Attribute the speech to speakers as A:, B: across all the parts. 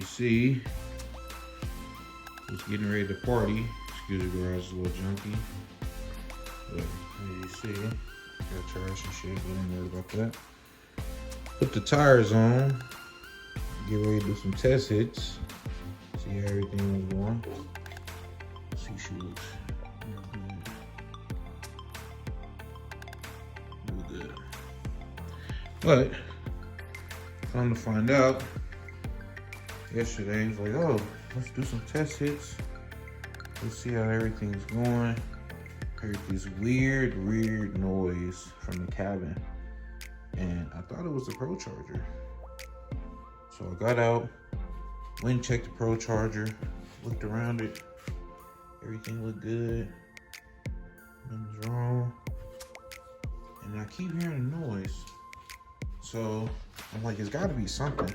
A: See, it's getting ready to party. Excuse the garage is a little junky, but as you see, got trash and shit, but don't worry about that. Put the tires on, get ready to do some test hits, see how everything was going. See, she looks real good. But come to find out, yesterday, he's like, oh, let's do some test hits. Let's see how everything's going. Heard this weird noise from the cabin. And I thought it was the Procharger. So I got out, went and checked the Procharger, looked around it. Everything looked good. Nothing's wrong. And I keep hearing a noise. So I'm like, it's gotta be something.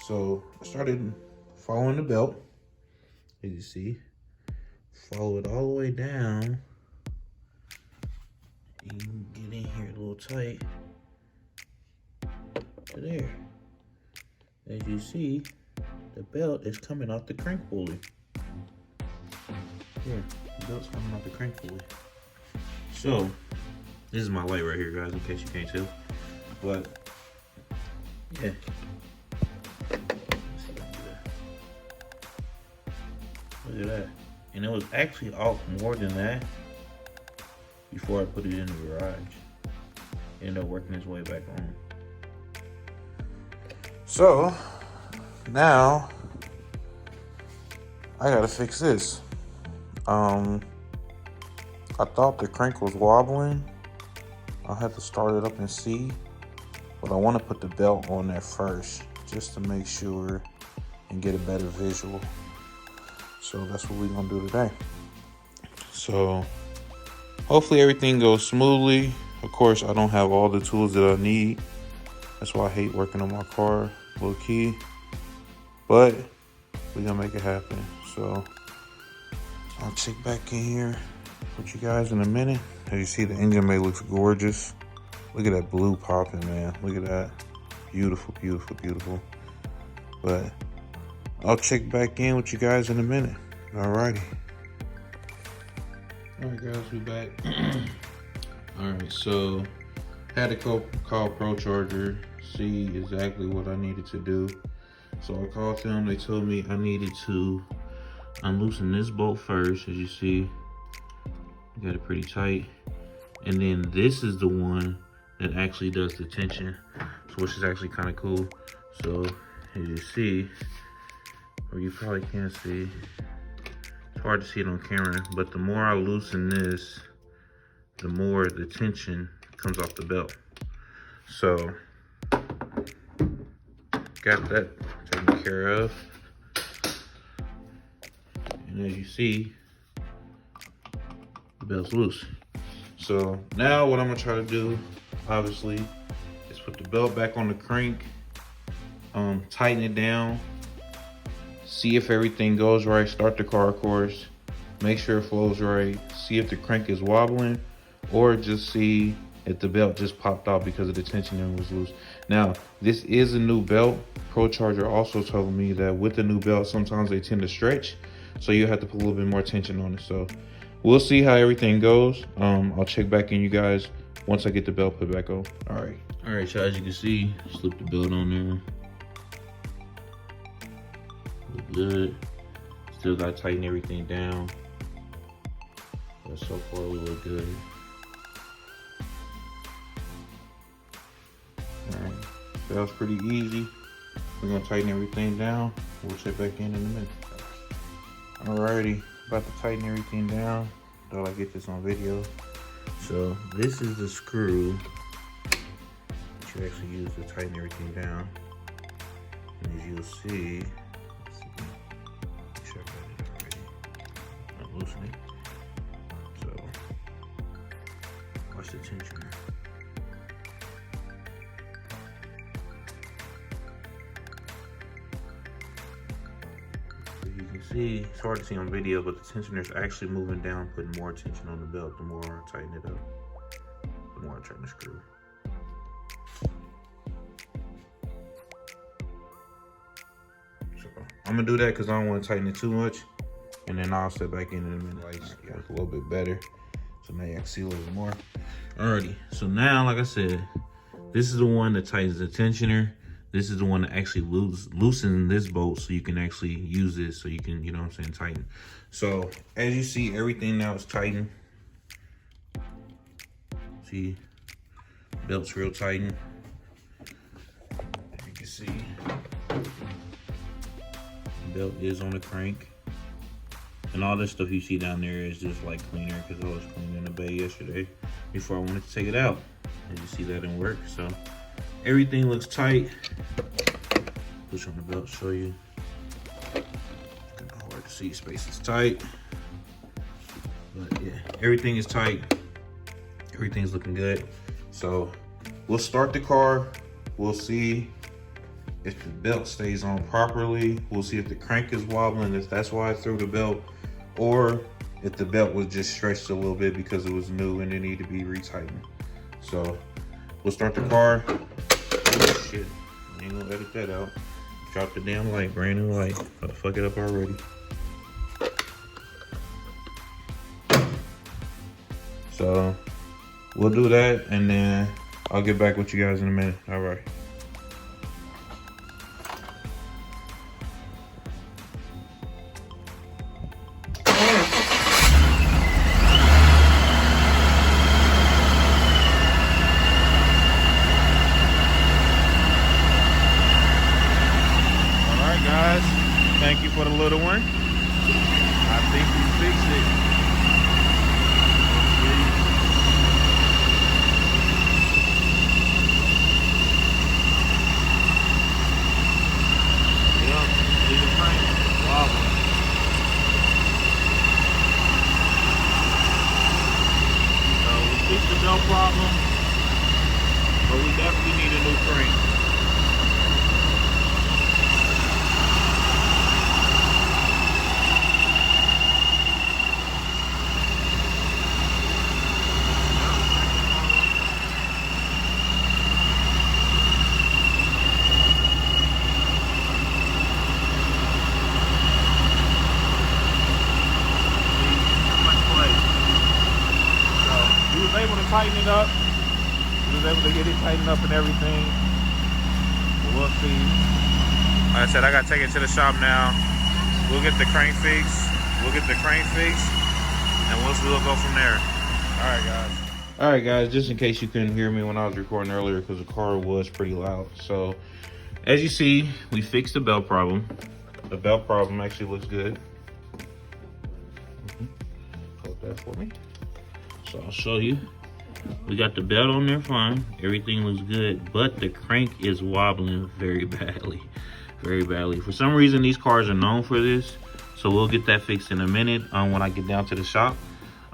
A: So I started following the belt, as you see. Follow it all the way down. You can get in here a little tight to there. As you see, the belt is coming off the crank pulley. Yeah, the belt's coming off the crank pulley. So, this is my light right here, guys, in case you can't tell. But, yeah. Look at that. And it was actually off more than that before I put it in the garage. It ended up working its way back on. So, now, I gotta fix this. I thought the crank was wobbling. I had to start it up and see. But I want to put the belt on there first, just to make sure and get a better visual. So that's what we're gonna do today. So hopefully everything goes smoothly. Of course, I don't have all the tools that I need. That's why I hate working on my car, low key. But we're gonna make it happen. So I'll check back in here with you guys in a minute. As you see, the engine bay looks gorgeous. Look at that blue popping, man. Look at that. Beautiful, beautiful, beautiful. But I'll check back in with you guys in a minute. Alrighty. Alright guys, we back. Alright, so had to call Procharged, see exactly what I needed to do. So I called them, they told me I needed to unloosen this bolt first. As you see, got it pretty tight. And then this is the one that actually does the tension, which is actually kind of cool. So as you see, or you probably can't see, it's hard to see it on camera, but the more I loosen this, the more the tension comes off the belt. So got that taken care of. And as you see, the belt's loose. So now what I'm gonna try to do, obviously, is put the belt back on the crank, tighten it down, see if everything goes right, start the car, of course, make sure it flows right, see if the crank is wobbling, or just see if the belt just popped off because of the tensioner was loose. Now, this is a new belt. Procharged also told me that with the new belt, sometimes they tend to stretch, so you have to put a little bit more tension on it. So we'll see how everything goes. I'll check back in you guys once I get the belt put back on. All right, so as you can see, slip the belt on there. Look good. Still gotta tighten everything down. But so far we look good. Alright, that was pretty easy. We're gonna tighten everything down. We'll check back in a minute. Alrighty, about to tighten everything down. Thought I'd get this on video. So this is the screw that you actually use to tighten everything down. And as you'll see, let's see, make sure I got it already. I'm loosening. So watch the tensioner. See, it's hard to see on video, but the tensioner is actually moving down, putting more tension on the belt. The more I tighten it up, the more I turn the screw. So I'm gonna do that because I don't want to tighten it too much, and then I'll step back in a minute. Like, yeah, it's a little bit better. So now you can see a little more. Alrighty, so now, like I said, this is the one that tightens the tensioner. This is the one that actually loosens this bolt so you can actually use this so you can, you know what I'm saying, tighten. So as you see, everything now is tightened. See, belt's real tightened. You can see, the belt is on the crank. And all this stuff you see down there is just like cleaner because I was cleaning in the bay yesterday before I wanted to take it out. And you see that didn't work, so. Everything looks tight. Push on the belt, show you. It's kind of hard to see, space is tight. But yeah, everything is tight. Everything's looking good. So we'll start the car. We'll see if the belt stays on properly. We'll see if the crank is wobbling, if that's why I threw the belt, or if the belt was just stretched a little bit because it was new and it needed to be retightened. So we'll start the car. Oh, shit, I ain't gonna edit that out. Drop the damn light, brand new light. I'll fuck it up already. So we'll do that and then I'll get back with you guys in a minute. All right. Thank you for the little one. I think we fixed it. Yep, see the crank wobbling. So we fixed the belt problem, but we definitely need a new crank. Able to tighten it up. He was able to get it tightened up and everything. We'll see. Like I said, I gotta take it to the shop now. We'll get the crank fixed. And we'll go from there. Alright guys. Alright guys, just in case you couldn't hear me when I was recording earlier because the car was pretty loud. So as you see, we fixed the belt problem. The belt problem actually looks good. Hold that for me. So I'll show you. We got the belt on there fine. Everything looks good, but the crank is wobbling very badly. Very badly. For some reason, these cars are known for this. So we'll get that fixed in a minute when I get down to the shop.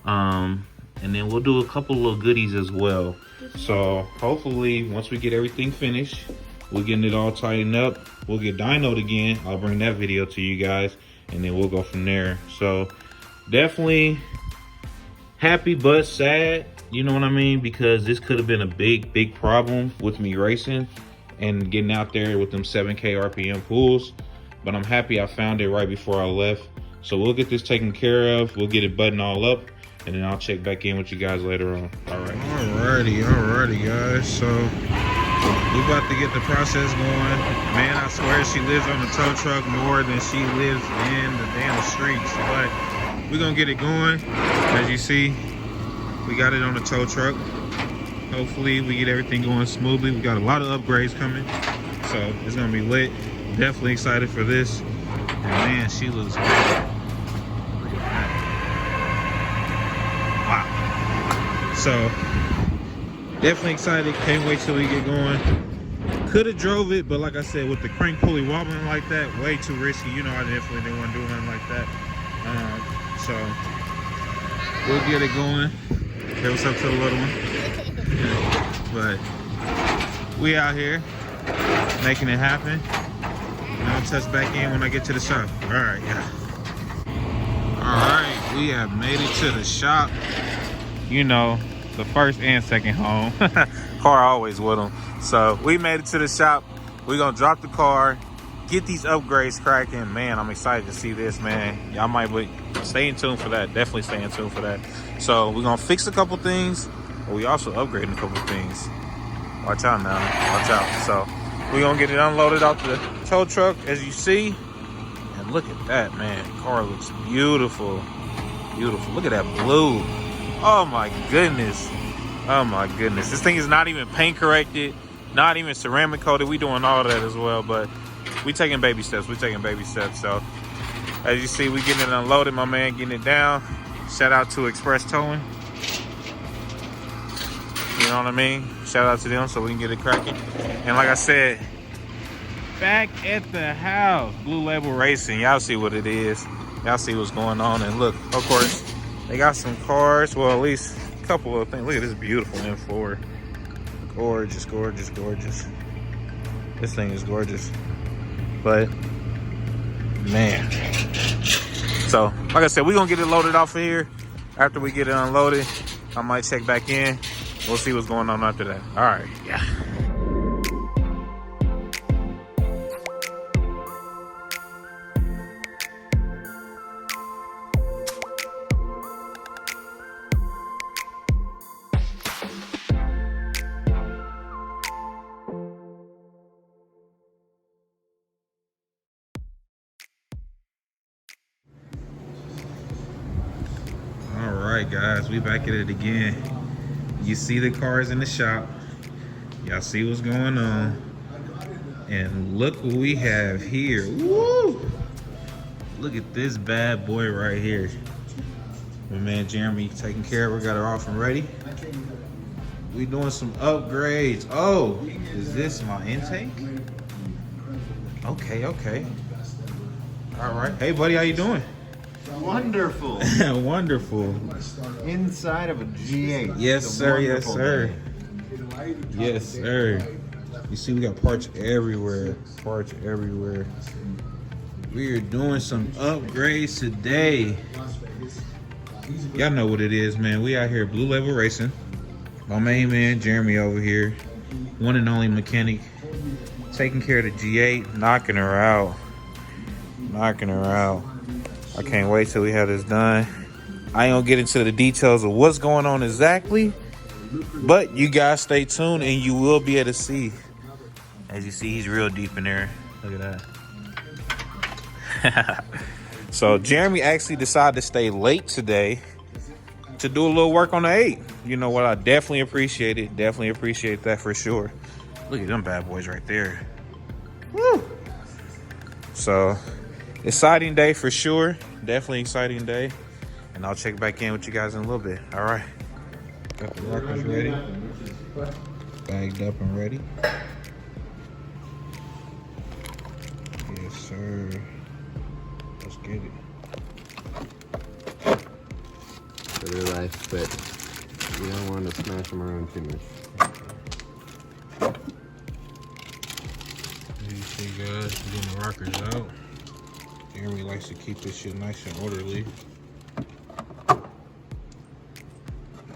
A: And then we'll do a couple little goodies as well. So hopefully, once we get everything finished, we're getting it all tightened up. We'll get dynoed again. I'll bring that video to you guys, and then we'll go from there. So definitely happy but sad, you know what I mean? Because this could have been a big problem with me racing and getting out there with them 7K RPM pulls. But I'm happy I found it right before I left. So we'll get this taken care of. We'll get it buttoned all up, and then I'll check back in with you guys later on. All right. Alrighty, guys. So We about to get the process going. Man, I swear she lives on the tow truck more than she lives in the damn streets. But we're gonna get it going. As you see, we got it on the tow truck. Hopefully we get everything going smoothly. We got a lot of upgrades coming, so it's gonna be lit. Definitely excited for this. And man, she looks good. Look at that. Wow. So definitely excited. Can't wait till we get going. Could have drove it, but like I said, with the crank pulley wobbling like that, way too risky. You know, I definitely didn't want to do nothing like that. So we'll get it going. Hey, what's up to the little one? But we out here making it happen. And I'll touch back in when I get to the shop. All right, yeah. All right, we have made it to the shop. You know, the first and second home. Car always with them. So we made it to the shop. We're gonna drop the car, get these upgrades cracking. Man, I'm excited to see this, man. Y'all might stay in tune for that. Definitely stay in tune for that. So we're gonna fix a couple things, but we also upgrading a couple things. Watch out now, watch out. So we're gonna get it unloaded off the tow truck, as you see. And look at that, man. Car looks beautiful, beautiful. Look at that blue. Oh my goodness. Oh my goodness. This thing is not even paint corrected, not even ceramic coated. We doing all that as well, but we taking baby steps. We taking baby steps. So as you see, we getting it unloaded. My man getting it down. Shout out to Express Towing. You know what I mean? Shout out to them so we can get it cracking. And like I said, back at the house, Blue Label Racing. Y'all see what it is. Y'all see what's going on. And look, of course, they got some cars. Well, at least a couple of things. Look at this beautiful M4. Gorgeous, gorgeous, gorgeous. This thing is gorgeous. But, man. So, like I said, we're going to get it loaded off of here. After we get it unloaded, I might check back in. We'll see what's going on after that. All right, yeah. All right, guys, we back at it again. You see the cars in the shop. Y'all see what's going on. And look what we have here. Woo! Look at this bad boy right here. My man Jeremy taking care of her, got her off and ready. We doing some upgrades. Oh, is this my intake? Okay, okay. All right. Hey, buddy, how you doing?
B: Wonderful.
A: Wonderful.
B: Inside of a G8.
A: Yes, sir. Yes, sir. Yes, sir. You see, we got parts everywhere. Parts everywhere. We are doing some upgrades today. Y'all know what it is, man. We out here Blue Label Racing. My main man, Jeremy, over here. One and only mechanic. Taking care of the G8. Knocking her out. Knocking her out. I can't wait till we have this done. I ain't gonna get into the details of what's going on exactly, but you guys stay tuned and you will be able to see. As you see, he's real deep in there. Look at that. So Jeremy actually decided to stay late today to do a little work on the 8. You know what? I definitely appreciate it. Definitely appreciate that for sure. Look at them bad boys right there. Woo! So exciting day for sure. Definitely exciting day. And I'll check back in with you guys in a little bit. All right. Got the rockers ready. Bagged up and ready. Yes, sir. Let's get it.
B: For real life, but we don't want to smash them around too much.
A: As you see, guys, we're getting the rockers out. Jeremy likes to keep this shit nice and orderly.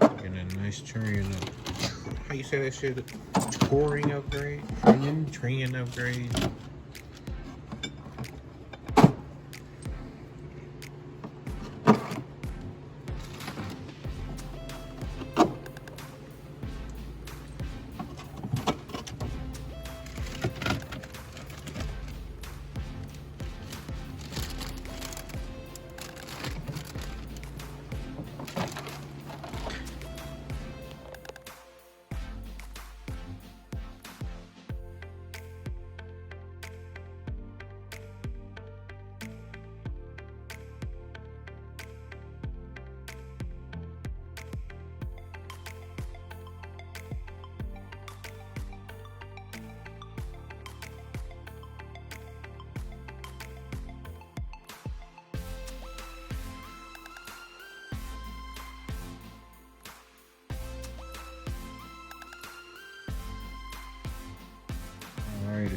A: Getting a nice turning up. How you say that shit? Touring upgrade? Training upgrade.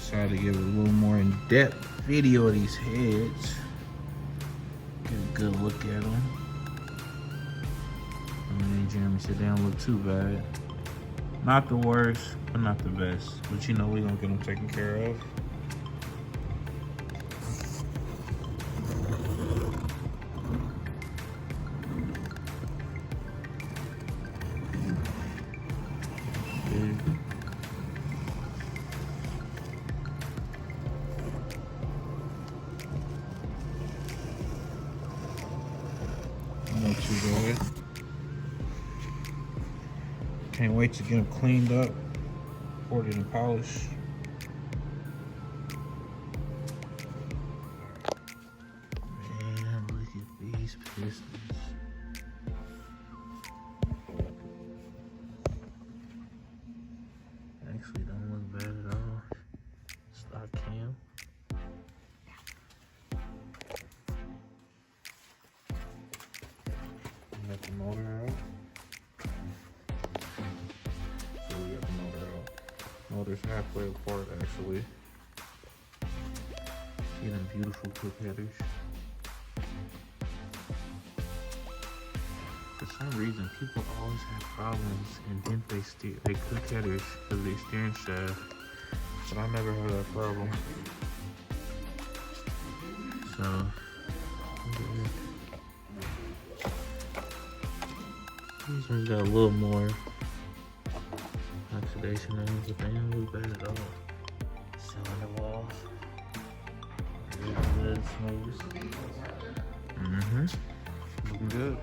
A: Decided to give it a little more in-depth video of these heads. Get a good look at them. I mean, Jeremy said they don't look too bad. Not the worst, but not the best. But you know, we're gonna get them taken care of. Not too bad. Can't wait to get them cleaned up, poured and polished. Man, look at these pistons. Actually, don't look bad at all. Stock cam. Got the motor out. So we got the motor out. Motor's halfway apart actually. See them beautiful clip headers. For some reason, people always have problems and dent they clip headers because of their steering shaft. But I never had that problem. So these ones got a little more oxidation on them, but they don't look bad at all. Cylinder walls. Really good, smooth. Looking good.